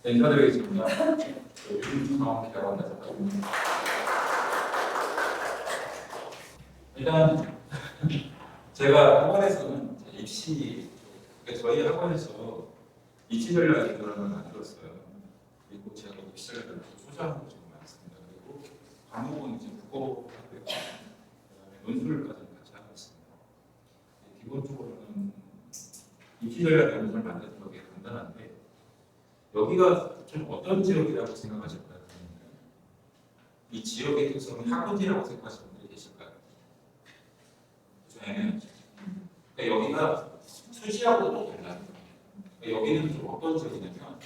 인사드리겠습니다. 유진성 대학원에서 일단 제가 학원에서는 입시, 그러니까 저희 학원에서 입시 전략 이론을 만들었어요. 그리고 제가 입시 전략을 소장한 게 좀 많습니다. 그리고 과목은 이제 국어하고요, 그다음에 논술까지 같이 하고 있습니다. 기본적으로는 입시 전략 이론을 만드는 게 간단한데. 여기가 좀 어떤 지역이라고 생각하실까요? 이 지역의 특성은 학원지라고 생각하시는 분들이 계실까요? 그중에는 그러니까 여기가 수지하고 또 달라요. 그러니까 여기는 좀 어떤 지역이냐면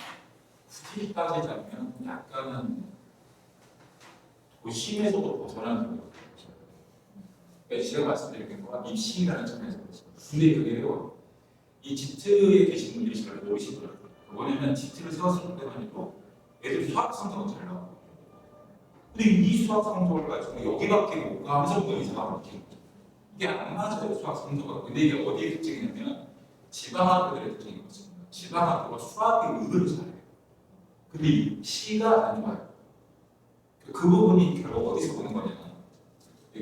굳이 따지자면 약간은 도심에서도 벗어나는 지역이에요. 그러니까 제가 말씀드린 건 입시라는 점에서 근데 그게요 이 지트에 계신 분들이 잘 모르시더라고요. 뭐냐면 지트를 세웠을 때만 해도 애들 수학 성적은 잘 나와요. 근데 이 수학 성적을 가지고 여기밖에 못 가 하면서 뭐 이상하게 느끼는 거죠. 이게 안 맞아요, 수학 성적은. 근데 이게 어디의 특징이냐면 지방학교들의 특징인 것입니다. 지방학교가 수학의 의외로 잘해요. 근데 이 시가 안 좋아요. 그 부분이 결국 어디서 오는 거냐.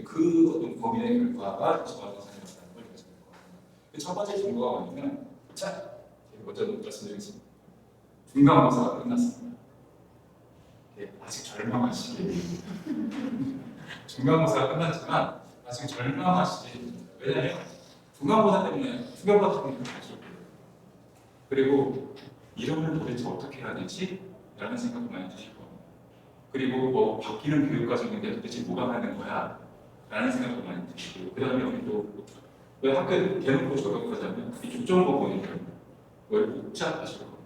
그 어떤 고민의 결과가 지방학교 사회였다는 걸 가지고 있는 거예요. 첫 번째 증거가 뭐냐면 자, 먼저 말씀드리겠습니다. 중간고사가 끝났습니다. 아직 절망하시기 중간고사가 끝났지만 아직 절망하시기 왜냐하면 중간고사 때문에 중간고사 때문에 가시고 그리고 이름을 도대체 어떻게 해야 되지? 라는 생각도 많이 드시고 그리고 뭐 바뀌는 교육과정인데 도대체 뭐가 하는 거야? 라는 생각도 많이 드시고 그 다음에 여기 또왜 학교에 대놓고 저격하자면 이 조정 부분이 왜 복잡하시고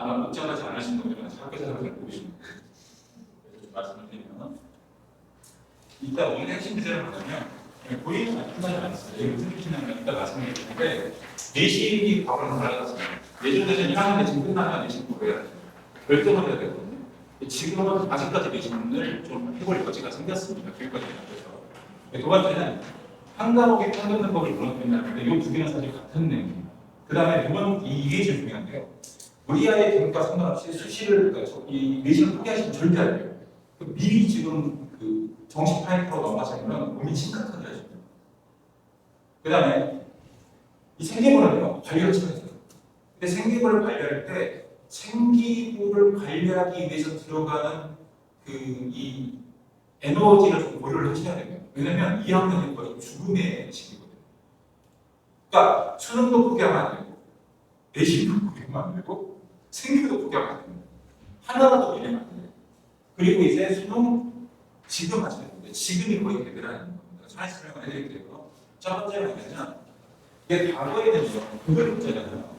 아마 복잡하지 않으신 분들은 학교에서 보시는 거예요. 말씀을 드리면 이따 오늘 핵심 주제를 보자면 본인은 끝나지 않았어요. 무슨 뜻이냐면 이따 말씀드릴 텐데 내신이 과거랑 달라졌어요. 예전에는 1학년 내신 끝나면 내신 보여야 돼요. 결정을 해야 되거든요. 지금은 아직까지 내신을 좀 해볼 여지가 생겼습니다. 교육과정에 대해서. 두 번째는 한 과목의 평균등급을 무너뜨린다는데 이 두 개는 사실 같은 내용입니다. 그 다음에 이게 제일 중요한데요. 우리 아이의 교육과 상관없이 수시를 그러니까 이 내신을 포기하시면 절대 안 돼요. 미리 지금 그 정식 파이프로 넘어가시면 고민 심각하게 하십니다. 그 다음에 이 생기부는요 관리를 쳐야 돼요. 근데 생기부를 관리할 때 생기부를 관리하기 위해서 들어가는 그 이 에너지를 좀 고려를 하셔야 돼요. 왜냐면 2학년이 거의 죽음의 시기거든요. 그러니까 수능도 포기하면 안 되고 내신도 포기하면 안 되고 생기부도 포기하면 안 됩니다. 하나라도 밀리면 안 돼요. 그리고 이제 수능 지금 하시는 건데 지금이 거의 대비라는 겁니다. 잘 설명을 해드릴게요. 첫 번째는 뭐냐면 이게 과거에는요 그걸 문제잖아요.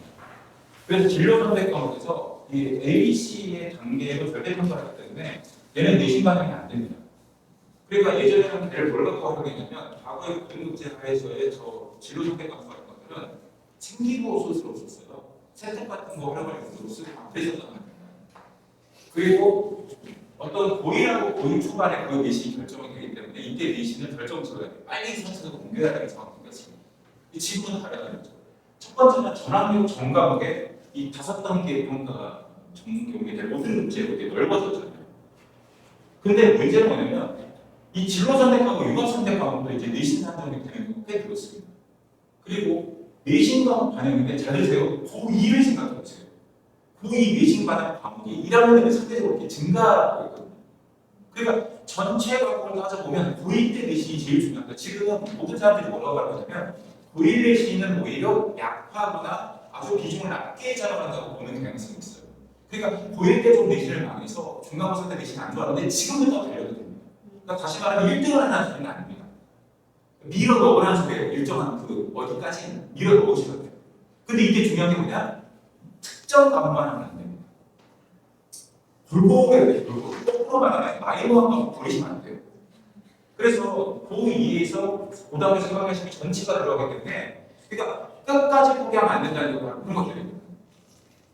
그래서 진로 선택 과목에서 이 A, C의 단계로 절대 평가를 하기 때문에 얘는 내신 반영이 안 됩니다. 그러니까 예전에는 걔를 뭘 갖고 하려냐면 과거의 고등급제 하에서의 저 진로 선택 과목 같은 것들은 생기부 소스로 썼어요. 세탁 같은 거 활용할 용도로 쓰고 앞에 있었단 말이에요. 그리고 어떤 고1하고 고1 초반에 그 내신이 결정이 되기 때문에 이때 내신을 결정 지어야 돼요. 빨리 선택해서 공개해야 되는 상황이 생겼습니다. 지금은 다르다는 거죠. 첫 번째는 전학력 전 과목에 이 5단계의 평가가 전공이 될 모든 제도가 넓어졌잖아요. 근데 문제는 뭐냐면 이 진로 선택하고 융합 선택하고도 이제 내신 산정이 되는 경우가 꽤 들었습니다. 그리고 내신 과목 반영인데 잘 들으세요. 고2를 생각해보세요. 고2 내신 반영 과목이 1학년에 상대적으로 이렇게 증가하고 있거든요. 그러니까 전체 과목을 따져보면 고1 때 내신이 제일 중요합니다. 지금은 모든 사람들이 뭐라고 하냐면 고1 내신은 오히려 약화거나 아주 비중을 낮게 잡아간다고 보는 경향성이 있어요. 그러니까 고1 때 좀 내신을 많이 해서 중간고사 때 내신 안 좋았는데 지금부터 달려야 됩니다. 그러니까 다시 말하면 1등을 하는 소리는 아닙니다. 밀어 넣으라는 소리예요. 일정한 그 어디까지는 밀어 넣으시면 돼요. 근데 이게 중요한 게 뭐냐? 특정 과목만 하면 안 됩니다. 굴곡에 거꾸로만 하면 마이너한 과목 버리시면 안 돼요. 그래서 고2에서 고등학교 생각하시면 전치가 들어가기 때문에 그러니까 끝까지 포기하면 안 된다는 그런 것들입니다.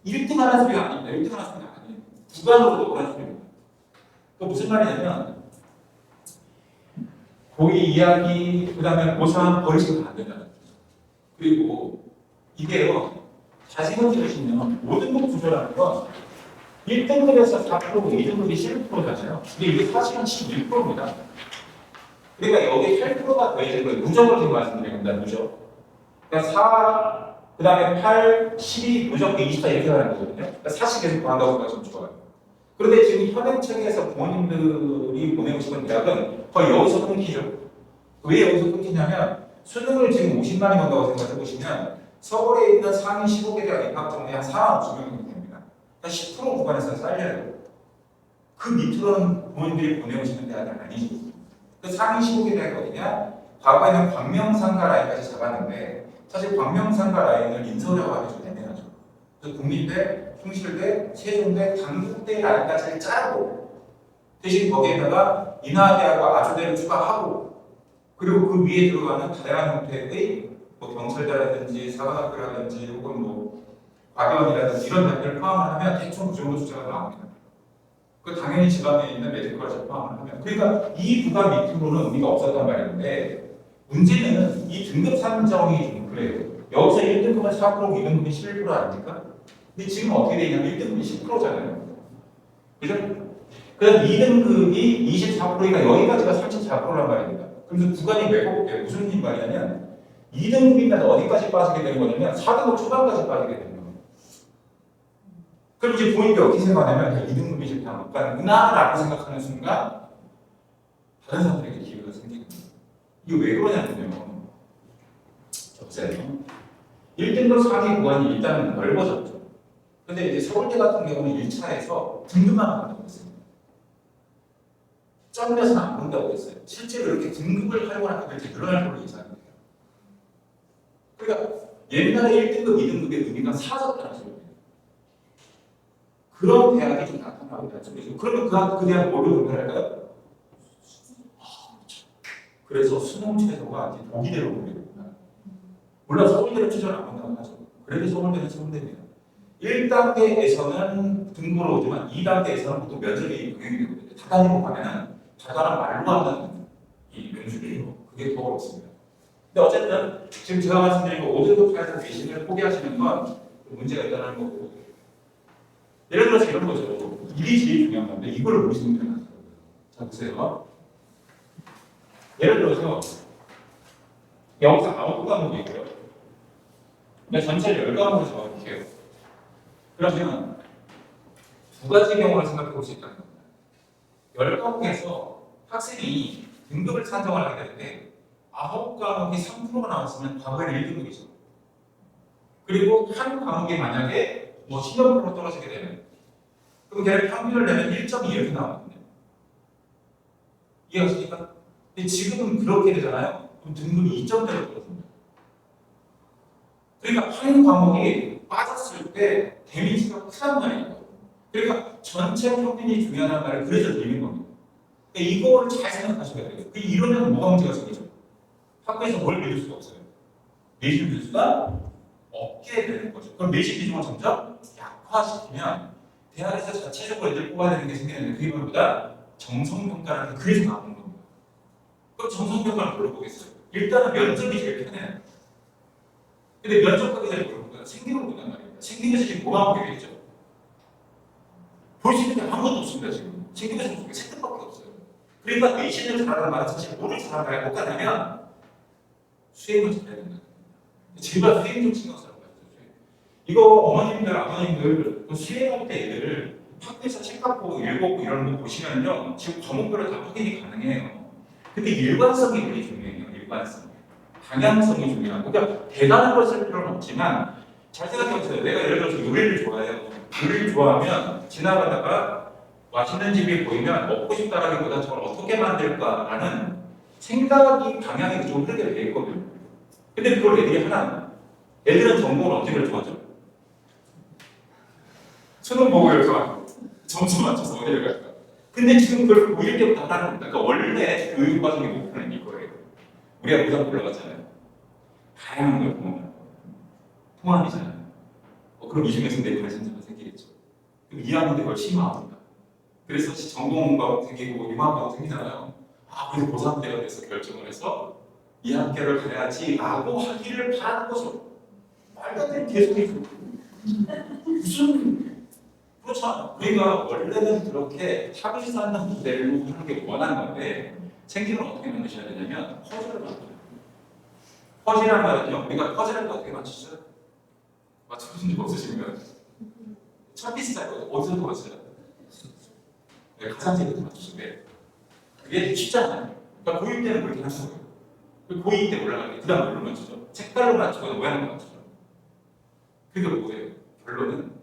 1등 하는 소리가 아닙니다. 1등 하는 소리가 아니에요. 구간으로 넣으라는 소리입니다. 그 무슨 말이냐면 고2 이야기, 그 다음에 고3 버리시면 안 된다는 거죠. 그리고 이게요, 잘 생각해 보시면 5등급 구조라는 건 1등급에서 4%고 2등급이 11%잖아요. 근데 이게 사실은 11%입니다. 그러니까 여기 8%가 더해진 거예요. 누적을 지금 말씀드리는 겁니다. 누적. 그러니까 4, 그 다음에 8, 12, 누적 24 이렇게 가는 거거든요. 그러니까 40 계속 더한다고 생각하시면 좋아요. 그런데 지금 현행책에서 부모님들이 보내고 싶은 대학은 거의 여기서 끊기죠. 왜 여기서 끊기냐면 수능을 지금 50만이 본다고 생각해 보시면 서울에 있는 상위 15개 대학 입학 정원이 한 4만 5천 명 정도 됩니다. 그러니까 10% 구간에서 잘려요. 그 밑으로는 부모님들이 보내고 싶은 대학은 아니죠. 그 상위 15개 대학이 어디냐? 과거에는 광명상가 라인까지 잡았는데 사실 광명상가 라인을 인서울이라고 하기 좀 애매하죠. 그래서 국민대, 숭실대, 세종대, 단국대 라인까지 짜고 대신 거기에다가 인하대학과 아주대를 추가하고 그리고 그 위에 들어가는 다양한 형태의 뭐 경찰대라든지 사관학교라든지 혹은 뭐 과교원이라든지 이런 대학들을 포함을 하면 대충 그 정도 숫자가 나옵니다. 그 당연히 지방에 있는 메디컬까지 포함을 하면 그러니까 이 구간 밑으로는 의미가 없었단 말인데 문제는 이 등급 산정이 좀 그래요. 여기서 1등급은 4%고 2등급이 11% 아닙니까? 근데 지금 어떻게 되냐면 1등급이 10%잖아요. 그죠? 그럼 2등급이 24%니까 여기까지가 34%란 말입니다. 그래서 구간이 왜 무슨 말이냐면 2등급이면 어디까지 빠지게 되는 거냐면 4등급 초반까지 빠지게 되는 거예요. 그럼 이제 본인이 어떻게 생각하냐면 2등급이 지금 다 못 가는구나라고 생각하는 순간 다른 사람들에게 기회가 생기는 거예요. 이거 왜 그러냐면요. 보세요. 1등급 상위 구간이 일단 넓어졌죠. 근데 이제 서울대 같은 경우는 1차에서 등급만 한다고 했어요. 점에서는 안 본다고 했어요. 실제로 이렇게 등급을 활용하는 학교들이 늘어날 걸로 예상돼요. 그러니까 옛날에 1등급, 2등급의 의미가 사라졌다는 소리예요. 그런 대학이 좀 나타나고 있다는 그러면 그 대학 뭘로 분할할까요? 그래서 수능 최저가 이제 동기대로 분류됩니다. 물론 서울대를 최저를 안 본다고 하죠. 그래도 서울대는 서울대입니다. 1단계에서는 등급으로 오지만 2단계에서는 보통 면접이 병행이 되거든요. 다단위로 가면은 다단한 말로 하는 이 면접이에요. 그게 더 어렵습니다. 근데 어쨌든 지금 제가 말씀드린 거 5등급 사회적 외신을 포기하시는 건 문제가 있다는 거고 예를 들어서 이런 거죠. 일이 제일 중요한 건데 이걸 모르시는 분이 많아요. 자 보세요. 예를 들어서 여기서 9과목이 있고요. 근데 전체를 10과목으로 정확해요. 그러면 두 가지 경우를 생각해 볼 수 있다는 겁니다. 10과목에서 학생이 등급을 산정을 하게 되는데 9과목이 3%가 나왔으면 과거에는 1등급이죠. 그리고 한 과목이 만약에 뭐 10여% 떨어지게 되면 그럼 걔를 평균을 내면 1.2 이렇게 나오거든요. 이해하십니까? 근데 지금은 그렇게 되잖아요. 그럼 등급이 2점대로 떨어집니다. 그러니까 한 과목이 빠졌을 때 데미지가 크단 말이에요. 그러니까 전체 평균이 중요하다는 말을 그래서 드리는 겁니다. 그러니까 이거를 잘 생각하셔야 돼요. 이러면 뭐가 문제가 생기죠? 학교에서 뭘 믿을 수가 없어요. 내신 교수가 없게 되는 거죠. 그럼 내신 비중을 점점 약화시키면 대학에서 자체적으로 애들 뽑아야 되는 게 생기는데 그게 뭐보다 정성평가라는 게 그래서 나오는 겁니다. 그럼 정성평가를 뭘로 보겠어요? 일단은 면접이 제일 편해요. 근데 면접하기 전에 뭘 볼까요? 생기는 걸 본단 말이에요. 생기면서 지금 뭐가 보게 되죠? 볼 수 있는 게 아무것도 없습니다. 지금 생기면서 보게 생각밖에 없어요. 그러니까 내신을 잘하는 말은 사실 뭐를 잘하는 못 가냐면 수행을 잘해야 된다. 제발 수행 좀 신경 써라. 이거 어머님들, 아버님들 수행할 때 애들을 학교에서 책 갖고 읽고 이런 거 보시면요. 지금 과목별로 다 확인이 가능해요. 근데 일관성이 되게 중요해요. 일관성. 방향성이 중요하고 그러니까 대단한 걸 쓸 필요는 없지만 잘 생각해보세요. 내가 예를 들어서 요리를 좋아해요. 요리를 좋아하면 지나가다가 맛있는 집이 보이면 먹고 싶다라기보다 저걸 어떻게 만들까라는 생각이 방향이 그쪽으로 흐르게 돼 있거든요. 근데 그걸 애들이 하나 애들은 전공을 어떻게 좋아하죠? 수능 보고 여기서 점수 맞춰서 어디를 갈까? 근데 지금 그걸 고1 때부터 하라는 겁니다. 그러니까 원래 교육과정의 목표는 이거예요. 우리가 고등학교 올라갔잖아요. 다양한 걸 보면 통합이잖아요. 그럼 이 중에서 내 관심사가 생기겠죠. 그럼 2학년 때 열심히 합니다. 그래서 전공과목 생기고 융합과목 생기잖아요. 그래서 고3 때가 돼서 결정을 해서 이 학교를 가야지라고 하기를 바라는 거죠. 말도 안 되는 개소리죠. 무슨 그렇잖아. 그러니까 원래는 그렇게 타겟이 쌓는 모델로 하는 게 원하는 건데 생기는 어떻게 만드셔야 되냐면 퍼즐을 만들어요. 퍼즐이란 말은요. 우리가 퍼즐을 어떻게 맞추죠? 맞춰보신 적 없으시면 첫 피스가 어디서부터 맞춰요? 네, 가장 제일 맞추시면 돼요. 그게 쉽잖아요. 그러니까 고2 때는 그렇게 하는 거예요. 고2 때 올라갈 때 그 다음 뭘로 맞추죠? 색깔로 맞추거나 모양으로 맞추죠. 그게 뭐예요? 결론은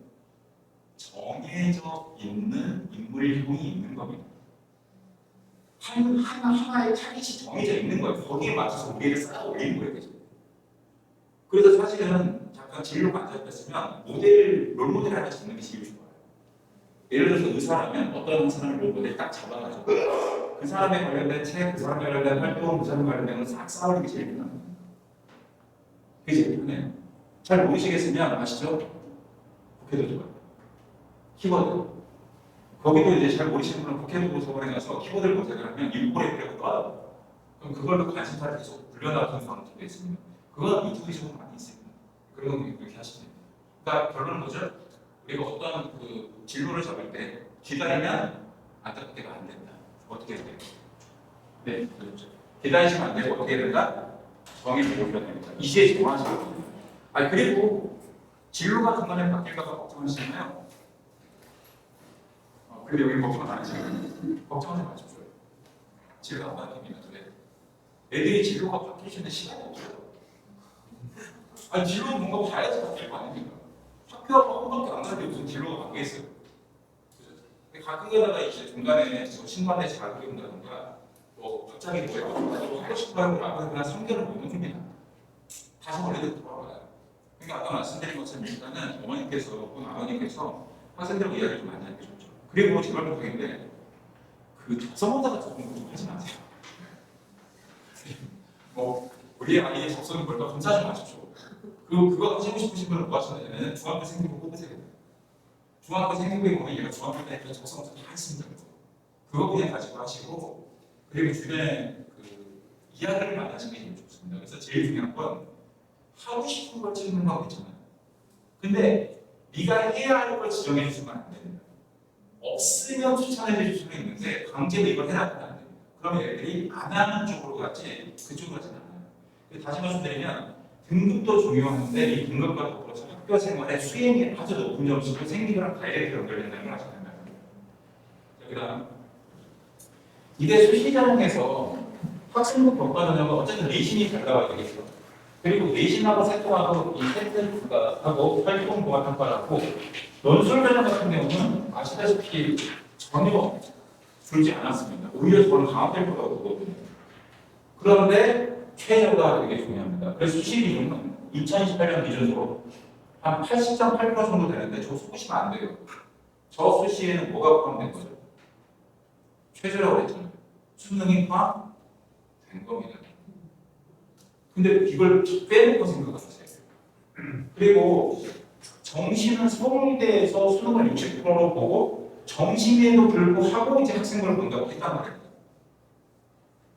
정해져 있는 인물형이 있는 겁니다. 하나의 타깃이 정해져 있는 거예요. 거기에 맞춰서 우리를 쌓아 올리는 거예요. 그래서 사실은 잠깐 진로가 안 잡혔으면 롤모델 하나 잡는 게 제일 좋아요. 예를 들어서 의사라면 어떤 사람을 롤모델 딱 잡아가지고 그 사람에 관련된 책, 그 사람에 관련된 활동, 그 사람에 관련된 걸 싹 쌓아오는 게 제일 편합니다. 그게 제일 편해요. 잘 모르시겠으면 아시죠? 국회도 좋아요. 키워드. 거기도 이제 잘 모르시는 분은 국회도 도서관에 가서 키워드를 검색을 하면 일본에 떠요. 그럼 그걸로 관심사를 계속 불려나가는 방법도 있습니다. 그건 유튜브적으로 많이 있습니다. 그런 거 이렇게 하시면 됩니다. 그러니까 결론은 뭐죠? 우리가 어떤 그 진로를 잡을 때 기다리면 안타깝게가 안 된다. 어떻게 해야 돼요? 네, 그렇죠. 기다리시면 안 되고 어떻게 해야 된다? 정의를 보여야 됩니다. 이제 정하시면 됩니다. 그리고 진로가 중간에 바뀔까봐 걱정하시잖아요. 근데 여기 걱정 안 하시잖아요. 걱정하지 마십시오. 진로가 안 바뀝니다. 애들이 진로가 바뀔 수 있는 시간이 없어요. 진로는 뭔가 봐야지 바뀔 거 아닙니까? 학교하고 한 번밖에 안 가는데 무슨 진로가 바뀌겠어요? 가끔가다가 이제 중간에 신관에 자극이 온다던가 갑자기 하고 싶어요 라고 그냥 3개월을 못 눕니다. 다시 원래대로 돌아와요. 그러니까 아까 말씀드린 것처럼 일단은 어머니께서 혹은 아버님께서 학생들하고 이야기를 좀 많이 하는 게 좋죠. 그리고 제발 부탁인데 그 적성원자가 조금 좀 하지 마세요. 우리 아이의 적성이 뭘까 검사 좀 하십시오. 그리고 그거 하시고 싶으신 분은 뭐 하시냐면 중학교 생기부 뽑으세요. 중학교 생기부에 보면 얘가 중학교 때 적성원자 다 했습니다. 그거 그냥 가지고 하시고 그리고 주변에 이야기를 많이 하시는 게 제일 좋습니다. 그래서 제일 중요한 건 하고 싶은 걸 찍는 건 괜찮아요. 근데 네가 해야 할 걸 지정해 주시면 안 됩니다. 없으면 추천해 줄 수는 있는데 강제로 이걸 해라 하면 안 됩니다. 그러면 애들이 안 하는 쪽으로 가지 그쪽으로 가지는 않아요. 다시 말씀드리면 등급도 중요한데 이 등급과 더불어서 학교 생활의 수행이 아주 높은 점수로 생기부랑 다이렉트 연결된다는 걸 아셔야 된다. 그 다음 이게 수시전형에서 학생부 평가전형은 어쨌든 내신이 잘 나와야 되겠죠. 그리고 내신하고 세통하고 이 세트가 하고 활동 보완 평가라고 논술 전형 같은 경우는 아시다시피 전혀 줄지 않았습니다. 오히려 저는 강화될 거라고 보거든요. 그런데 최저가 되게 중요합니다. 그래서 수시 기준은 2028년 기준으로 한 80.8% 정도 되는데 저 쏘시면 안 돼요. 저 수시에는 뭐가 포함된 거죠? 최저라고 했잖아요. 수능이 포함된 겁니다. 근데 이걸 빼놓고 생각하세요. 그리고 정시는 서울대에서 수능을 60%로 보고 정시에도 불구하고 이제 학생부를 본다고 했단 말이에요.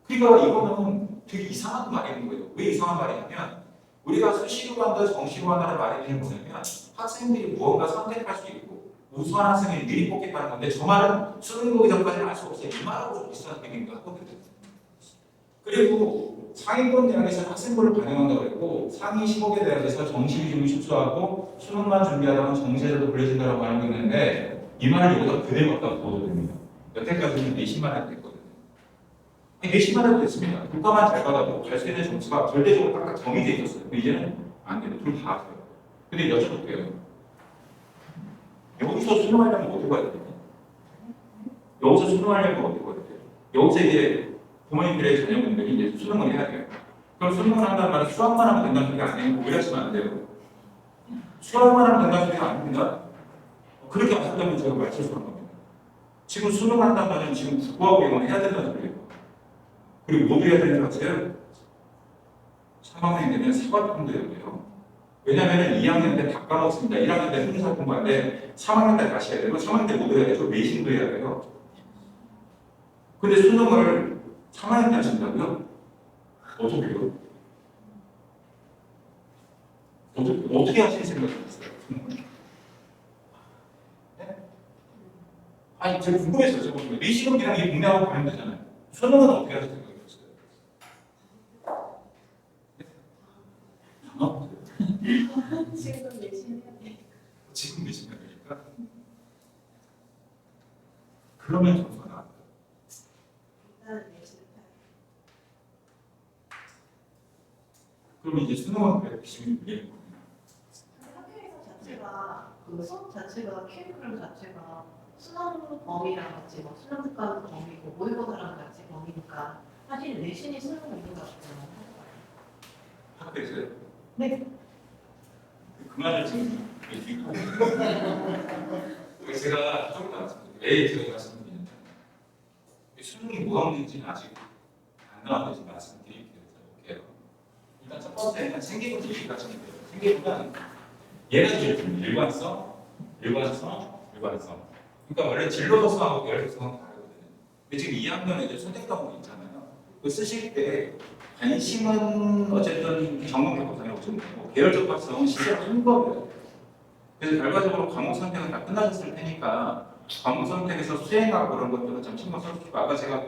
그러니까 이거는 되게 이상한 말인 거예요. 왜 이상한 말이냐면 우리가 수시로 한다, 정시로 한다는 말이 뭐냐면 학생들이 무언가 선택할 수 있고 우수한 학생을 미리 뽑겠다는 건데 저 말은 수능 보기 전까지는 알 수 없어요. 이 말하고 좀 비슷한 얘기인 것 같거든요. 그리고 상위권 대학에서 학생부를 반영한다고 했고 상위 15개 대학에서 정시 비중을 축소하고 수능만 준비하다가 정시에서도 불려진다고 말하고 있는데 이 말을 여기다 그대로 갖다 보도 됩니다. 여태까지는 내신만 해도 됐거든요. 내신만 해도 됐습니다. 국가만 잘 받아도 갈 수 있는 점수가 절대적으로 딱딱 정해져 있었어요. 근데 이제는 안 돼요. 둘 다 하세요. 근데 여쭤볼게요. 여기서 수능하려면 어떻게 해야 됩니까? 여기서 수능하려면 어떻게 해야 돼요? 여기서 이제 부모님들의 자녀분들이 이제 수능을 해야 돼요. 그럼 수능을 한다는 말은 수학만 하면 된다는 소리가 아니고 오해하시면 안 돼요. 수학만 하면 된다는 소리가 아닙니다. 그렇게 아셨다면 제가 말씀드린 겁니다. 지금 수능 한다는 말은 지금 국어하고 영어는 해야 된다는 소리예요. 그리고 모두 해야 되는 것 같아요. 3학년이 되면 사과편도 해야 돼요. 왜냐하면 2학년 때 다 까먹습니다. 1학년 때 훈사 공부하는데 3학년 때 다시 해야 되고 3학년 때 모두 해야 되고 내신도 해야 돼요. 근데 수능을 3학년 때 하신다고요? 어떻게요? 어떻게 하실 생각이었어요? 아니 제가 궁금했어요. 제가 보면 내시는 그냥 이 분야하고 관련되잖아요. 수능은 어떻게 하실 생각이었어요? 어? 지금 내신해야 돼. 지금 내시면 되니까 그러면 점수가 나와요. 일단은 내신을 해야 그러면 이제 수능은 그래도 기준이 밀리는 겁니다. 근데 학교에서 자체가 그 수업 자체가 캐리큘럼 자체가 수능 범위랑 같이 뭐 수능 특강 범위고 모의고사랑 같이 범위니까 사실 내신이 수능은 있는 것 같아요. 학교에서요? 네. 그 말을 지금 제가 좀 이따 말씀드릴게요. 왜 제가 말씀드리냐면 수능이 뭐가 문제인지는 아직 안 나왔는지 말씀드릴게요. 일단 첫 번째는 생기부터 얘기가 좀 돼요. 생기부는 얘가 질문 일관성. 그러니까 원래 진로도서하고 계열도서는 다르거든요. 근데 지금 2학년 애들 선택 과목 있잖아요. 그 쓰실 때 관심은 어쨌든 전공 교과서라고 좀 되고 계열적 학성은 실제로 한 거예요. 그래서 결과적으로 과목 선택은 다 끝나셨을 테니까 과목 선택에서 수행하고 그런 것들은 좀 신경 써주시고 아까 제가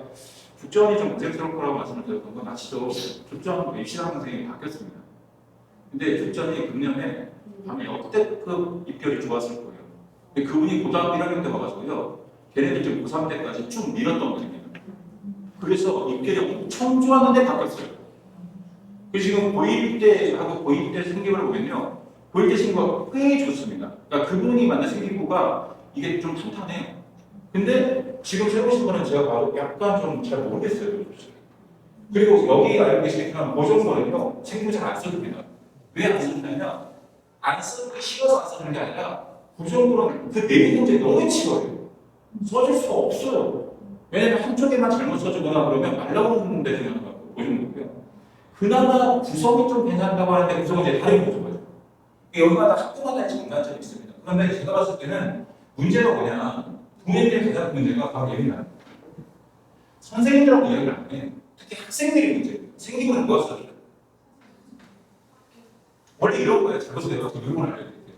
국정원이 좀 문제스러울 거라고 말씀을 드렸던 건 아시죠? 국정원 입시학 선생님이 바뀌었습니다. 근데 국정원이 금년에 아마 역대급 입결이 좋았을 거예요. 근데 그분이 고등학교 1학년 때 와가지고요. 걔네들 지금 고3 때까지 쭉 밀었던 분입니다. 그래서 입결이 엄청 좋았는데 바뀌었어요. 그 지금 고1 때하고 고2 때 생기부를 보면요. 고1 때 생기부가 꽤 좋습니다. 그러니까 그분이 만든 생기부가 이게 좀 탄탄해요. 근데 지금 새로 오신 거는 제가 봐도 약간 좀 잘 모르겠어요. 그리고 여기 알고 계시겠지만 고정거는요. 생기부 잘 안 써줍니다. 왜 안 써주냐면 안 쓰기 싫어서 안 써주는 게 아니라 고정거는 그 내용 문제 너무 치워요. 써줄 수가 없어요. 왜냐면 한쪽에만 잘못 써주거나 그러면 말라오는 데 중에 하나가 고정거고요. 그나마 구성이 좀 괜찮다고 하는데 구성은 이제 다른 거죠. 여기마다 학교마다 장단점이 있습니다. 그런데 제가 봤을 때는 문제가 뭐냐 부모님들이 가장 문제가 바로 여기다. 선생님이라고 이야기를 안 해. 특히 학생들이 문제. 생기부는 뭐가 써줘요? 원래 이런 거예요. 잘못해서 내가 그 요령을 알려드릴게요.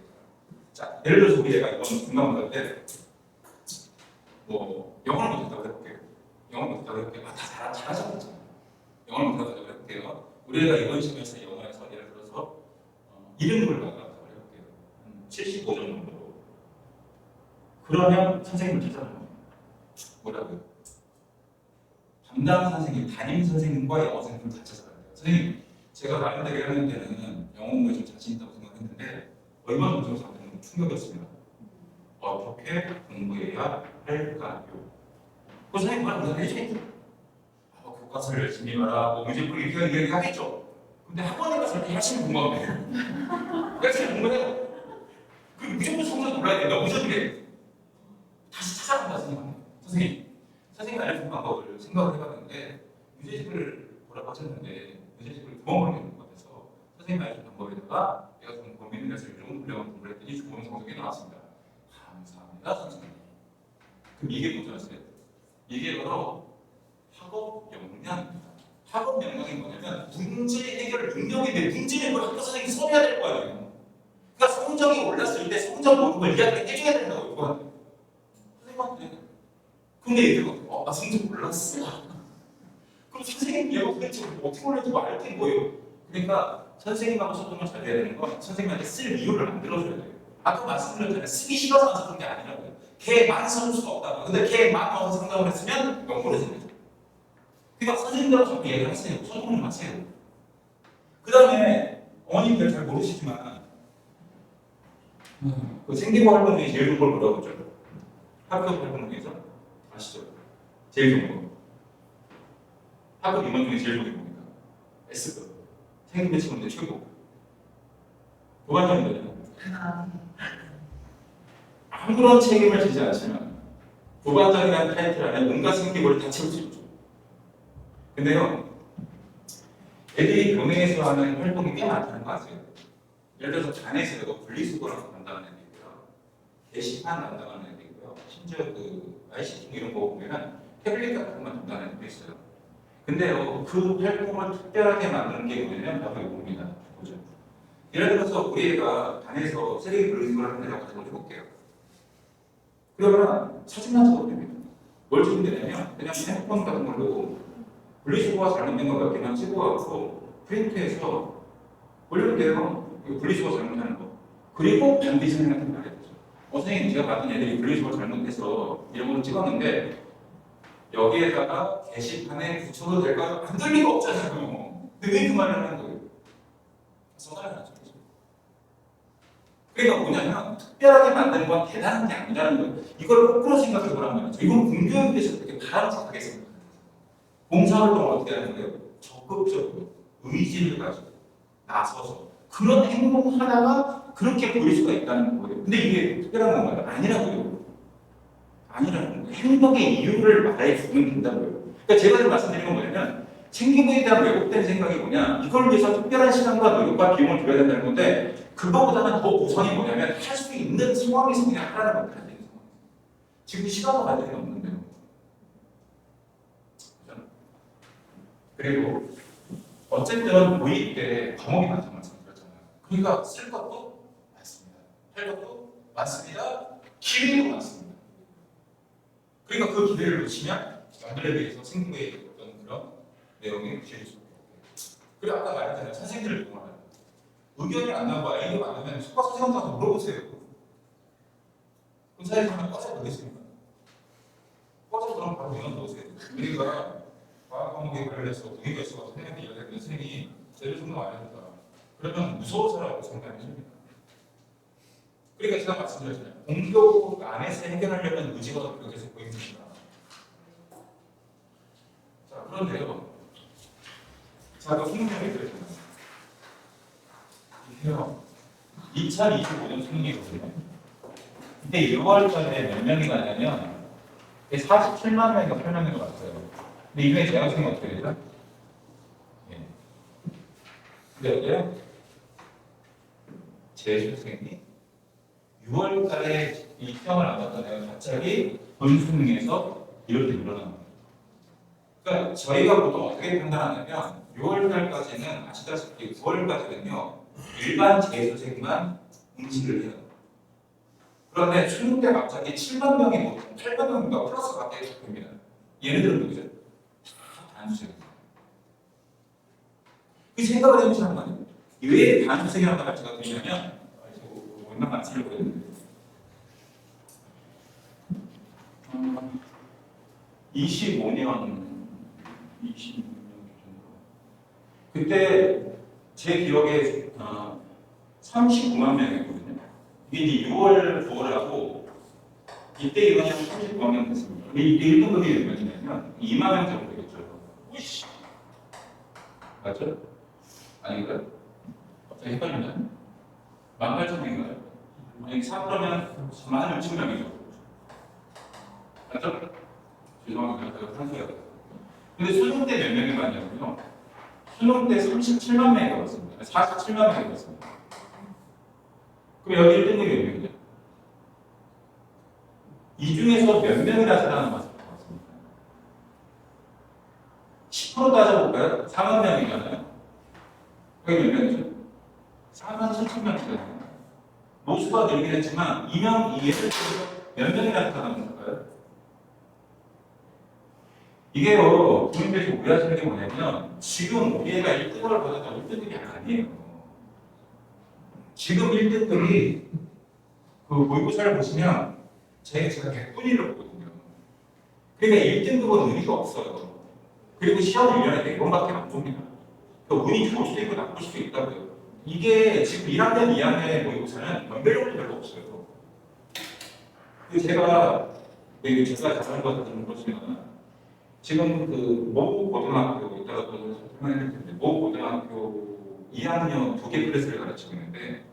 자, 예를 들어서 우리 애가 이번 중간고사 때 뭐 영어를 못했다고 해볼게요. 영어를 못했다고 해볼게요. 다 잘하셨잖아요. 영어를 못했다고 해볼게요. 우리 애가 이번 시험에서 영어에서 예를 들어서 이름을 나갔다고 해볼게요. 75점 정도. 그러면 선생님을 찾아가요. 뭐라고요? 담당 선생님, 담임 선생님과 영어 선생님을 다 찾아가야 돼요. 선생님, 제가 나름대로 1학년 때는 영어 공부에 좀 자신 있다고 생각했는데 이번 점수가 너무 충격이었습니다. 어떻게 공부해야 할까요? 그 선생님 말을 해주겠죠. 교과서를 열심히 봐라, 뭐 문제 풀기 이렇게 얘기하겠죠. 근데 학원에 가서 이렇게 열심히 공부하면 돼요. 열심히 공부해요. 그 무조건 성적 놀라야 된다. 무조건 해. 다시 찾아간다 선생님 알려준 방법을 생각을 해봤는데 유재식을 보라고 하셨는데 유재식을 2번 보내는 것 같아서 선생님 알려준 방법에다가 내가 좀 고민을 해서 요즘 훌륭한 공부를 했더니 좋은 성적이 나왔습니다. 감사합니다 선생님. 그럼 이게 뭔지 아세요? 이게 바로 학업 역량입니다. 학업 역량이 뭐냐면 문제 해결 능력인데 문제를 그 학교 선생님이 써야 될 거 아니에요. 그러니까 성적이 올랐을 때 성적 모든 걸 이야기를 해줘야 된다고 이거한테. 선생님한테. 근데 얘들은 나 성적 올랐어. 그럼 선생님 얘가 도대체 어떻게 올렸는지 알 게 뭐예요? 그러니까 선생님하고 소통을 잘 돼야 되는 건 선생님한테 쓸 이유를 만들어줘야 돼요. 아까 말씀드렸잖아요. 쓰기 싫어서 안 썼던 게 아니라고요. 걔만 써줄 수가 없다고. 근데 걔만 와서 상담을 했으면 이건 모르겠습니다. 그러니까 선생님들하고 자꾸 얘기를 하세요. 소통을 좀 하세요. 그 다음에 어머님들 잘 모르시지만 그 생기부 활동 중에 제일 좋은 걸 뭐라고 그러죠? 학교 활동 중에서 아시죠? 제일 좋은 거. 학급 임원 중에 제일 좋은 게 뭡니까? S급. 생기부 친구인데 최고. 교관장이거든요. 아무런 책임을 지지 않지만 교관장이라는 타이틀 안에 온갖 생기부를 다 채울 수 있죠. 근데요, 애들이 교내에서 하는 활동이 꽤 많다는 거 아세요? 예를 들어서 반에서 이거 분리수거랑 담당하는 애들 있고요, 게시판 담당하는 애들 있고요, 심지어 그 ICT 이런 거 보면은 태블릿 같은 것만 담당하는 애들도 있어요. 근데요, 그 활동을 특별하게 만드는 게 뭐냐면 바로 이겁니다. 보죠. 예를 들어서 우리 애가 반에서 쓰레기 분리수거를 하는 애라고 가지고 해볼게요. 그러면 사진만 찍어도 됩니다. 뭘 찍으면 되냐면 그냥 핸드폰 같은 걸로 분리수거가 잘못된 거 몇 개만 찍어갖고 프린트해서 올리면 돼요. 이거 분리수거 잘못하는 거. 그리고 반드시 생각하는 거예요. 선생님 제가 봤던 애들이 분리수거 잘못해서 이런 걸 찍었는데 여기에다가 게시판에 붙여도 될까요? 안 될 리가 없잖아요. 근데 왜 그 말을 하는 거예요? 써달라는 거죠. 그러니까 뭐냐면 특별하게 만드는 건 대단한 게 아니라는 거예요. 이걸 거꾸로 생각해 보란 말이죠. 이건 공교육에 대해서 그렇게 바람직하겠습니다. 봉사활동을 어떻게 하는 거예요? 적극적으로 의지를 가지고 나서서 그런 행동을 하다가 그렇게 보일 수가 있다는 거예요. 근데 이게 특별한 건가요? 아니라고요. 아니라는 거예요. 행동의 이유를 말해 주면 된다고요. 그러니까 제가 지금 말씀드린 건 뭐냐면 챙기부에 대한 왜곡된 생각이 뭐냐, 이걸 위해서 특별한 시간과 노력과 비용을 들여야 된다는 건데 그거보다는 더 우선이 뭐냐면 할 수 있는 상황에서 그냥 하라는 겁니다. 지금 시간과 관련이 없는데요. 그리고 어쨌든 모의 때 과목이 많다고 말씀드렸잖아요. 그러니까 쓸 것도 많습니다. 할 것도 많습니다. 기회도 많습니다. 그러니까 그 기회를 놓치면 남들에 비해서 생기부에 어떤 그런 내용이 길어질 수밖에 없고요. 그리고 아까 말했잖아요. 선생님들을 동원하는 의견이 안 나고 아이디어가 안 나면 속과 선생님한테 물어보세요. 그럼 선생님한테 꺼져 보겠습니까? 꺼져 그럼 바로 인원 넣으세요. 우리가 과학 과목에 관련해서 우리가 있어서 선생님한테 이야기했는데 선생님이 제일 정도 안 해준다. 그러면 무서워서라고 생각해 줍니다. 그러니까 제가 말씀드렸잖아요. 공교육 안에서 해결하려는 의지가 여기서 보입니다. 자, 그런데요. 자, 그 수능력이 그랬잖아요. 이게요. 2025년 수능이거든요. 이때 6월 달에 몇 명이 갔냐면 47만 명인가 8만 명이 왔어요. 근데 이 중에 재학생이 어떻게 되죠? 예. 근데 어때요? 재수생이 6월 달에 이 시험을 안 봤던 애가 갑자기 본수능에서 이렇게 늘어나는 거예요. 그러니까 저희가 보통 어떻게 판단하냐면 6월 달까지는 아시다시피 9월까지는요 일반 재수생만 응시를 해요. 그런데 수능 때 갑자기 7만 명이 8만 명인가 플러스가 계속 됩니다. 얘네들은 누구죠? 다 단수생입니다. 그 생각을 해보시는 거 아니에요? 왜 단수생이라는 말 제가 드리냐면 얼마 말씀을 드렸는데 25년 정도 그때 제 기억에 39만 명이었거든요. 이게 이제 6월 9월 하고 이때 이번에 39만 명 됐습니다. 이때 1등급이 몇 명이냐면 2만 명 정도 되겠죠. 맞죠? 아닌가요? 갑자기 헷갈리나요? 18,000명인가요? 아니 4%면 16,000명이죠. 맞죠? 죄송합니다. 제가 상수가 근데 수능 때 몇 명이 왔냐면요. 수능 때 37만 명이 왔습니다. 47만 명이 왔습니다. 그럼 여기 1등급이 몇 명이죠? 이 중에서 몇 명이나 살아남은 것 같습니다. 10% 따져볼까요? 4만 명이잖아요. 여기 몇 명이죠? 4만 7천 명이잖아요. 모수가 늘긴 했지만 2명 이해를 몇 명이나 살아남은 걸까요? 이게요, 국민들이 오해하시는 게 뭐냐면, 지금 우리 애가 1등급을 받았다고 1등급이 아니에요. 지금 1등급이, 그 모의고사를 보시면, 제가 100분위를 보거든요. 그러니까 1등급은 의미가 없어요. 그리고 시험 1년에 4번밖에 안 봅니다. 그러니까 운이 좋을 수도 있고 나쁠 수도 있다고요. 이게 지금 1학년, 2학년의 모의고사는 변별력도 별로 없어요. 그리고 제가 자세한 것 같은 것이면, 지금 그 모 고등학교 이따가 또 설명해드릴 텐데 모 고등학교 2학년 2개 클래스를 가르치고 있는데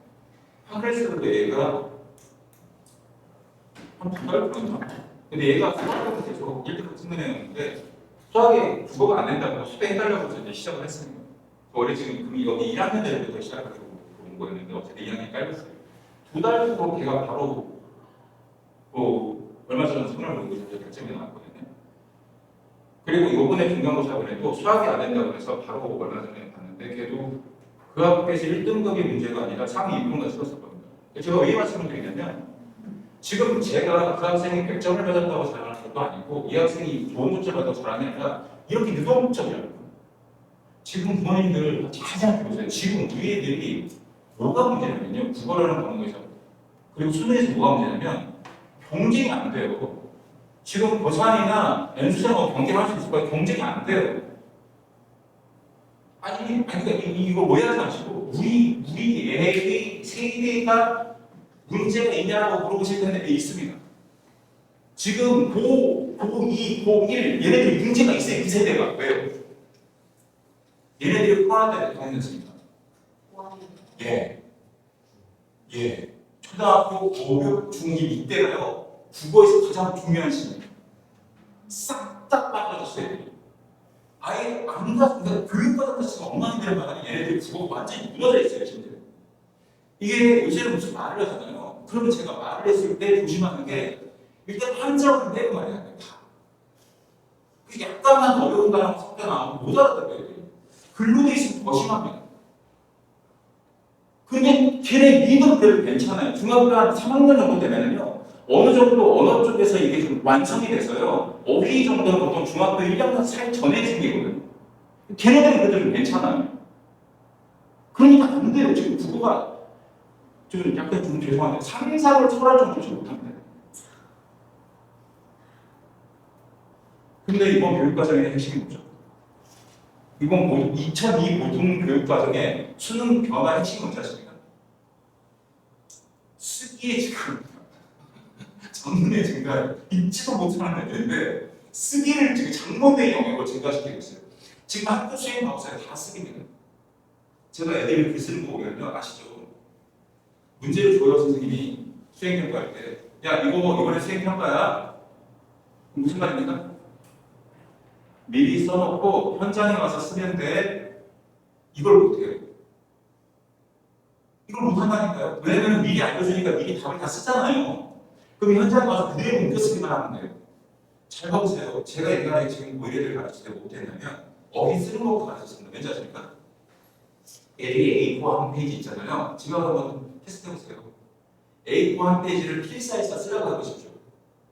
한 클래스도 얘가 한 2달 걸렸나? 근데 얘가 수학을 계속 1등급 승인했는데 수학에 국어가 안 된다고 수배해달라고 해서 이제 시작을 했습니다. 원래 지금 여기 1학년 때부터 시작하고 온 거였는데 어쨌든 2학년이 깔렸어요. 2달 후로 걔가 바로 뭐 얼마 전에 선을 보고 이제 결정이 나왔거든요. 그리고 요번에 중간고사를 해도 수학이 안 된다고 해서 바로 얼마 전에 봤는데 걔도 그 학교에서 1등급이 문제가 아니라 상위 2등급만 찍었었거든요. 제가 왜 말씀을 드리냐면 지금 제가 그 학생이 100점을 받았다고 자랑하는 것도 아니고 이 학생이 좋은 점수를 받았다고 자랑하는 게 아니라 이렇게 유동적이라는 거예요. 지금 부모님들 잘 생각해보세요. 지금 우리 애들이 뭐가 문제냐면요. 국어라는 과목에서 그리고 수능에서 뭐가 문제냐면 경쟁이 안 돼요. 지금 고산이나 연수생하고 경쟁할 수 있을 거예요. 경쟁이 안 돼요. 아니 그러니까 이거 오해하지 마시고 우리 애의 세계가 문제가 있냐고 물어보실 텐데 있습니다. 지금 고2, 고1 얘네들이 문제가 있어요. 이 세대가. 왜요? 얘네들이 코로나 때 대통령이었습니다. 예. 초등학교, 고교, 중2 이때가요. 국어에서 가장 중요한 시기입니다. 싹 다 빠져졌어요. 아예 안 가, 그러니까 교육받은 자체가 엉망이되는 바람에 얘네들이 국어가 완전히 무너져 있어요, 심지어. 이게 요새는 무슨 말을 하잖아요. 그러면 제가 말을 했을 때 조심하는 게 일단 한자어를 빼고 말해야 돼요. 다. 그 약간만 어려운 단어가 섞여 나오면 못 알아들어요. 글로 돼 있으면 더 심합니다. 근데 걔네 리듬 그래도 괜찮아요. 중학교 한 3학년 정도 되면요. 어느 정도 언어 쪽에서 이게 좀 완성이 돼서요. 어휘 정도는 보통 중학교 1학년 살 전에 생기거든요. 걔네들은 그래도 좀 괜찮아요. 그러니까 안 돼요. 지금 국어가 좀 약간 좀 죄송한데 상상을 초월할 정도지 못합니다. 근데 이번 교육과정의 핵심이 뭐죠? 이번 2002 고등교육과정의 수능 변화 핵심 뭔지 아십니까? 쓰기의 지금 전문의 증가 읽지도 못하는 애들인데 쓰기를 지금 장문의 영역으로 증가시키고 있어요. 지금 학교 수행 과목사에 다 쓰기입니다. 제가 애들이 글 쓰는 거 보면요 아시죠? 문제를 줘요 선생님이 수행평가할 때 야 이거 이번에 수행평가야 무슨 말입니까? 미리 써놓고 현장에 와서 쓰면 돼. 이걸 못해요. 이걸 못한다니까요. 왜냐면 미리 알려주니까 미리 답을 다 쓰잖아요. 그럼 현장에 와서 그대로 옮겨쓰기만 하면 돼요. 잘 봐보세요. 제가 옛날에 지금 뭐 이래를 가르칠 때 못했냐면 어휘 쓰는 것부터 가르쳤습니다. 왠지 아십니까? 애들이 A4 한 페이지 있잖아요. 지금 한번 테스트 해보세요. A4 한 페이지를 필사해서 쓰라고 해보십시오.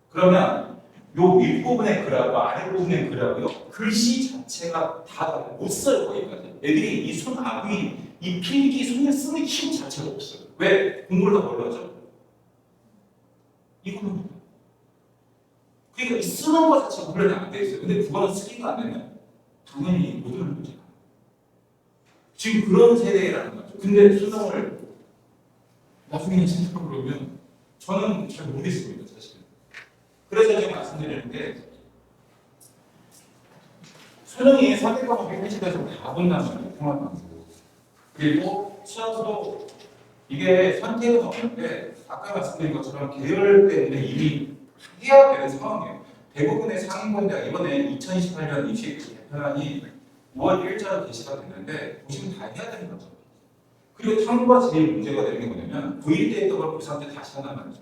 그러면 요 윗부분의 글하고 아랫부분의 글하고요. 글씨 자체가 다 못 써요. 거기까지. 애들이 이 손 앞이 이 필기 손을 쓰는 힘 자체가 없어요. 왜? 공부를 다 뭘로 하죠? 이거는 그러니까 이 쓰는 것 자체가 훈련이 안 돼 있어요. 근데 그거는 쓰기가 안 되면 당연히 못 하는 거죠. 지금 그런 세대라는 거죠. 근데 수능을 나중에 생각해 보면 저는 잘 모르겠습니다, 사실. 그래서 제가 말씀드리는 게 수능이 3대 과목이 해제돼서 다 본단 말이에요. 통합방식으로. 그리고 수학도 이게 선택은 없는데 아까 말씀드린 것처럼 계열 때문에 이미 해야 되는 상황이에요. 대부분의 상위권대가 이번에 2028년 입시 개편안이 5월 1일자로 게시가 됐는데 보시면 다 해야 되는 거죠. 그리고 탐구가 제일 문제가 되는 게 뭐냐면 고1 때 했던 걸 고3 때 다시 한단 말이죠.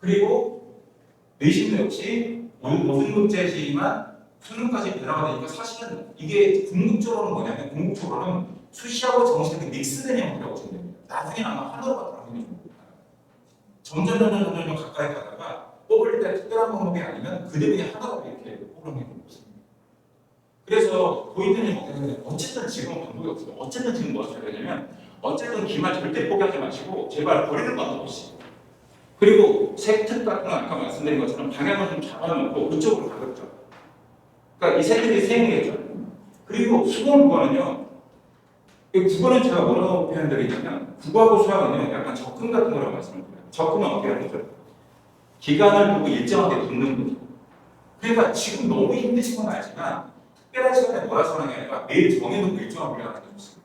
그리고 내신도 역시 모든 문제지만 수능까지 변화가 되니까 사실은 이게 궁극적으로는 뭐냐면 궁극적으로는 수시하고 정시하고 믹스된 형태라고 보시면 됩니다. 나중에 아마 하나로가 나오는 겁니다. 점점 가까이 가다가 뽑을 때 특별한 방법이 아니면 그대로 그냥 하나로 이렇게 뽑는 게 없습니다. 그래서 고인들이 어떻게 되냐면 어쨌든 지금은 방법이 없어요. 어쨌든 지금 뭐 하셔야 되냐면 어쨌든 기말 절대 포기하지 마시고 제발 버리는 방법 없이 그리고 색특 같은 거 아까 말씀드린 것처럼 방향을 좀 잡아놓고 그쪽으로 가겠죠. 그러니까 이 색들이 생이겠죠. 그리고 수능 국어는요. 국어는 제가 뭐라고 표현드리냐면 국어하고 수학은요. 약간 적금 같은 거라고 말씀을 드려요. 적금은 어떻게 하는 거죠? 기간을 두고 일정하게 돕는 거죠. 그러니까 지금 너무 힘드신 건 알지만 특별한 시간에 몰아서 하는 게 아니라 매일 정해놓고 일정하게 하는 게 좋습니다.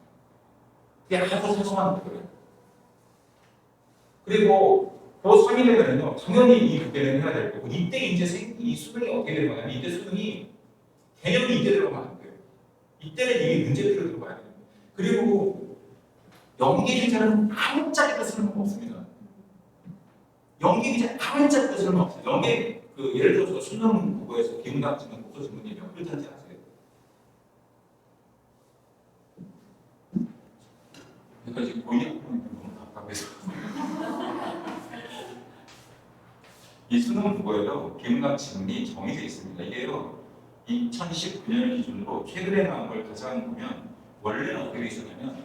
그냥 아주 사소한 거예요. 그리고 더 상이 되면요, 당연히 이 부분을 해야 될 거고, 이때 이제 이 수능이 어떻게 되는 거냐면, 이때 수능이 개념이 이때 들어가면 안 돼요. 이때는 이게 문제표로 들어가야 돼요. 그리고 연계 기자는 한 자리도 쓸모가 없습니다. 연계 기자 한 자리도 쓸모 없어요. 연계 예를 들어서 수능 국어에서 기문학 지문, 국어 지문이 몇 글자인지 아세요? 그러니까 지금 고의학 너무 답답해서. 이 수능 국어에도 비문학 지문이 정해져 있습니다. 이게요 2019년을 기준으로 최근에 나온 걸 가장 보면 원래는 어떻게 돼 있었냐면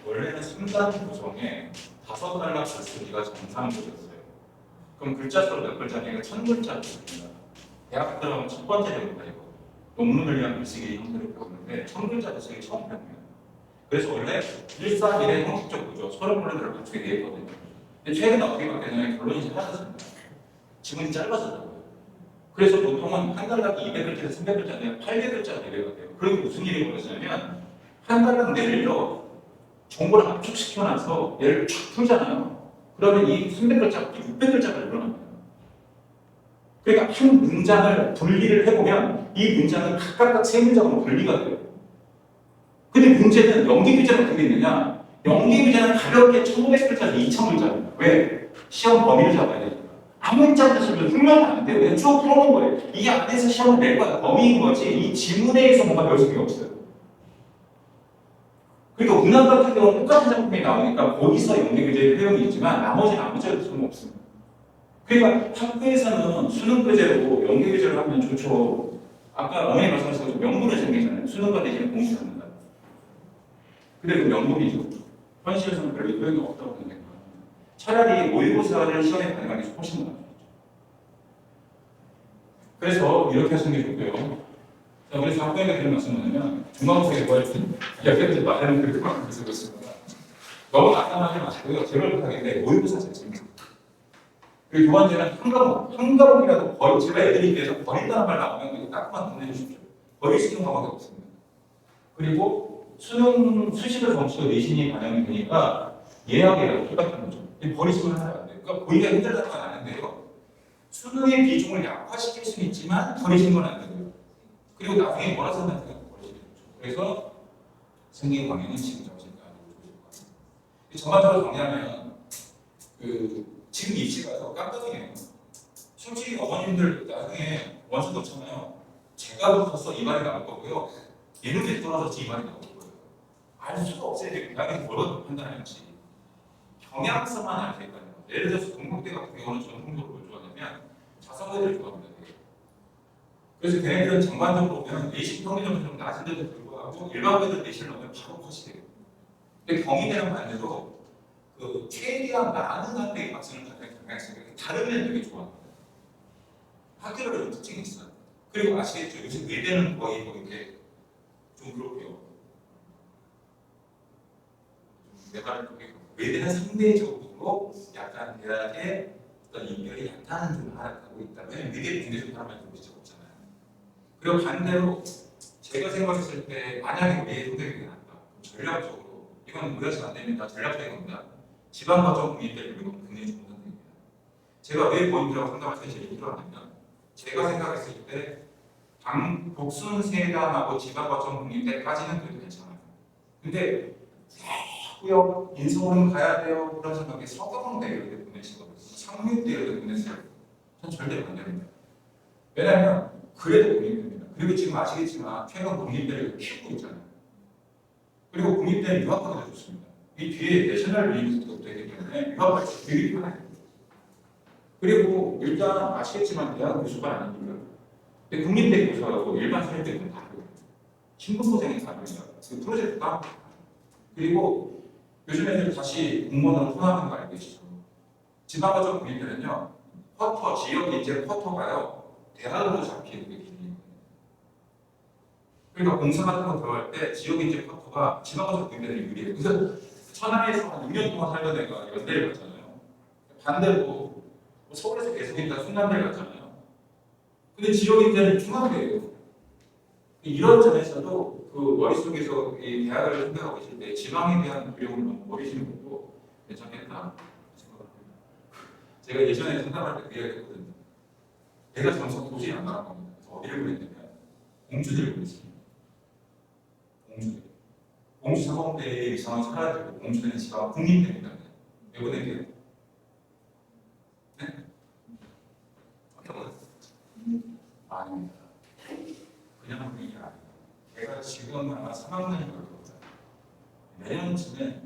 원래는 3단 구성에 5단락 글쓰기가 정상적이었어요. 그럼 글자 수로 몇 글자냐면 1000글자입니다. 대학 들어가면 첫 번째 배우가 이거 논문을 위한 글쓰기 형태를 배우는데 1000글자 글쓰기 처음 배웁니다. 그래서 원래 141의 형식적 구조, 서른 문제를 갖추게 되어 있거든요. 근데 최근에 어떻게 바뀌었냐면 결론이 사라졌습니다. 지문이 짧아졌다고요. 그래서 보통은 한 달락이 200글자에서 300글자 아니라 800글자 내외가 돼요. 그리고 무슨 일이 벌어지냐면 한 달락 내외로 정보를 압축시켜놔서 얘를 쫙 풀잖아요. 그러면 이 300글자가 600글자가 늘어납니다. 그러니까 한 문장을 분리를 해보면 이 문장이 각각 세 문장으로 분리가 돼요. 근데 문제는 연기 규제는 어떻게 있느냐? 연기 규제는 가볍게 1500글자에서 2000글자입니다. 왜? 시험 범위를 잡아야 되니까. 아무 입장도 쓰면 풀면 안 돼요. 그냥 쭉 풀어놓은 거예요. 이 안에서 시험을 낼 거야. 범위인 거지. 이 지문에서 뭔가 배울 수 없어요. 그리고 문학 같은 경우는 똑같은 작품이 나오니까 거기서 연기 규제의 효용이 있지만 나머지는 아무 소용 없습니다. 그러니까 학교에서는 수능 교재로 연계 교재를 하면 좋죠. 아까 어머니 말씀하신 것처럼 명분이 생기잖아요. 수능과 대신에 공부를 합니다. 근데 그 명분이죠. 현실에서는 별로 효용이 없다고 생각합니다. 차라리 모의고사를 시험에 반영하는 게 훨씬 나아요. 그래서 이렇게 하시는 게 좋고요. 자, 우리 학교에 드린 말씀은 뭐냐면 중간고사에 뭘 이야기하지 말라는 그렇게 말씀을 드리고 있습니다. 너무 난감하지 마시고요. 제발 부탁인데 모의고사 자체입니다. 그리고 두 번째는 한 과목이라도 거의 제가 애들이 위해서 버린다는 말 나오면 이거 따끔한 돈 내주십시오. 버릴 수 있는 과목이 없습니다. 그리고 수능 수시로 점수가 내신이 반영이 되니까 예약이라고 똑같은 거죠. 버리시면 하면 안 돼요. 그러니까 보기가 힘들다는 건 아는데요. 수능의 비중을 약화시킬 수는 있지만 버리시는 건 안 되고요. 그리고 나중에 뭐라 생각하면 버리시는 거죠. 그래서 생긴 강의는 지금 정신이 아니고 좋을 것 같습니다. 전반적으로 정리하면 지금 입시 가서 깜깜이에요. 솔직히 어머님들 나중에 원서 넣잖아요. 제가 붙어서 이 말이 나올 거고요. 얘는 왜 떨어졌지 이 말이 나올 거예요. 알 수가 없어요. 대학에서 뭐라고 판단할지. 경향성만 알 수 있다는 거예요. 예를 들어서 동국대 같은 경우는 전통적으로 뭘 좋아하냐면 자사고들을 좋아합니다. 그래서 걔네들은 전반적으로 보면 내신 평균점이 좀 낮은데도 불구하고 일반고들 내신을 넣으면 바로 컷이 돼요. 근데 경희대는 반대로 최대한 많은 학생의 박수를 받는 경향성이 다른 면이 되게 좋아합니다. 학교별로 좀 특징이 있어요. 그리고 아시겠죠? 요새 외대는 거의 뭐 이렇게 좀 그렇고요. 내 말은 그게 외대는 상대적으로 약간 대학의 어떤 인별이 약간 좀 하락하고 있다. 왜냐면 외대 중대적 사람 말도 진짜 없잖아요. 그리고 반대로 제가 생각했을 때 만약에 외대 선택이 났다. 전략적으로 이건 무리하시면 안 됩니다. 전략적인 겁니다. 지방과정 국민대를 이건 굉장히 좋은 선택입니다. 제가 왜 본인이라고 생각할 때 제일 필요하냐면 제가 생각했을 때 복순세단하고 지방과정 국민대까지는 그래도 괜찮아요. 근데 자꾸요 인서울은 가야 돼요 그런 생각에 서경대 이렇게 보내시거든요. 상륙대 이렇게 보내세요. 전 절대 반대입니다. 왜냐하면 그래도 국립대입니다. 그리고 지금 아시겠지만 최근 국립대를 키우고 있잖아요. 그리고 국립대는 유학하기도 좋습니다. 이 뒤에 내셔널 유니버시티가 되기 때문에 유학할 때 되게 편해요. 그리고 일단 아시겠지만 대학 교수가 아닙니까? 근데 국립대 교수하고 일반 사립대는 다르거든요. 신분 고생이 다릅니다. 그 프로젝트가 그리고 요즘 애들 다시 공무원으로 통합하는 거 알고 계시죠? 지방과정 국립대는요. 쿼터, 지역 인재 쿼터가요. 대학으로 잡히는 게 기준이거든요. 그러니까 공사 같은 거 들어갈 때 지역 인재 쿼터가 지방과정 국립대는 유리해요. 그래서 천안에서 한 6년 동안 살던 애가 연대를 갔잖아요. 반대로 서울에서 계속 있다가 충남대를 갔잖아요. 근데 지역인재는 충남대예요. 이런 점에서도 그 머릿속에서 이 대학을 생각하고 계실 때 지방에 대한 두려움을 너무 버리시는 것도 괜찮겠다 생각합니다. 제가 예전에 상담할 때 그 이야기 했거든요. 내가 점수 도저히 안 나간 겁니다. 그래서 어디를 보냈냐면 공주대를 보냈습니다. 공주대. 공주 사범대의 위상을 살아야 되고 공주대는 지방 국립대입니다. 왜 보낼게요? 네? 아닙니다. 그냥 하는 얘기 아니에요. 제가 지금 아마 3학년이 걸 겁니다. 내년쯤에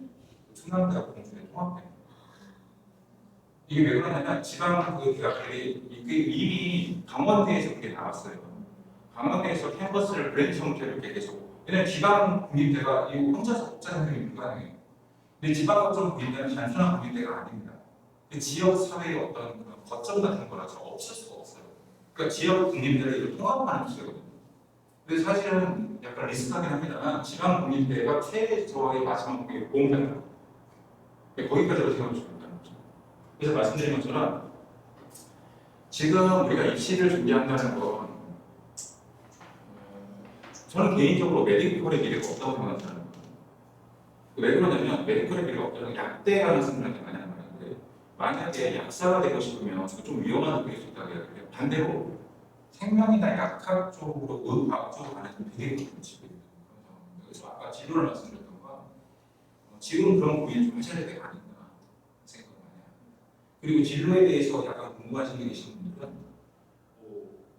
충남대학 공주대 통합됩니다. 이게 왜 그러냐면 지방 그 대학들이 이게 이미 강원대에서 그게 나왔어요. 강원대에서 캠퍼스를 브랜드 형태로 이렇게 계속. 왜냐면 지방 국립대가 이 혼자서 독자 생성이 불가능해요. 근데 지방 거점 국립대는 단순한 국립대가 아닙니다. 지역 사회의 어떤 그런 거점 같은 거라서 없을 수가 없어요. 그러니까 지역 국립대를 통합만 할 수 있거든요. 근데 사실은 약간 리스크하긴 합니다만 지방 국립대가 최저의 마지막 국립이 보험단이에요. 거기까지로 생각을 준다는 거죠. 그래서 말씀드린 것처럼 지금 우리가 입시를 준비한다는 건 저는 개인적으로 메디컬의 미래가 없다고 생각합니다. 왜 그러냐면 메디컬의 미래가 없다는 약대라는 생각이 많이 하는데 만약에 약사가 되고 싶으면 좀 위험한 쪽일 수 있다고 해요. 반대로 생명이나 약학 쪽으로 의과학 쪽으로 가는 게 되게 많거든요. 그래서 아까 진로를 말씀드렸던 건 지금 그런 고민을 좀 하셔야 되는 거 아닌가 생각을 많이 해요. 그리고 진로에 대해서 약간 궁금하신 게 계신 분들은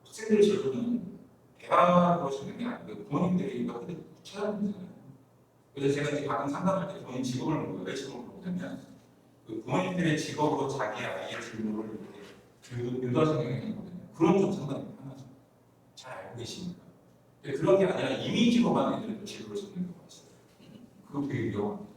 학생들 진로는 대학으로 짓는 게 아니고 부모님들이 이거 찾아보면 되잖아요. 그래서 제가 이제 가끔 상담할 때 본인 직업을 물어보고 왜 직업을 물어보냐면 그 부모님들의 직업으로 자기 아이의 진로를 이렇게 유도하시는 경향이 있거든요. 그런 좀 상당히 편하죠. 잘 알고 계십니까? 그런 게 아니라 이미지로만 애들은 진로를 짓는 경우가 있어요. 그거 되게 위험합니다.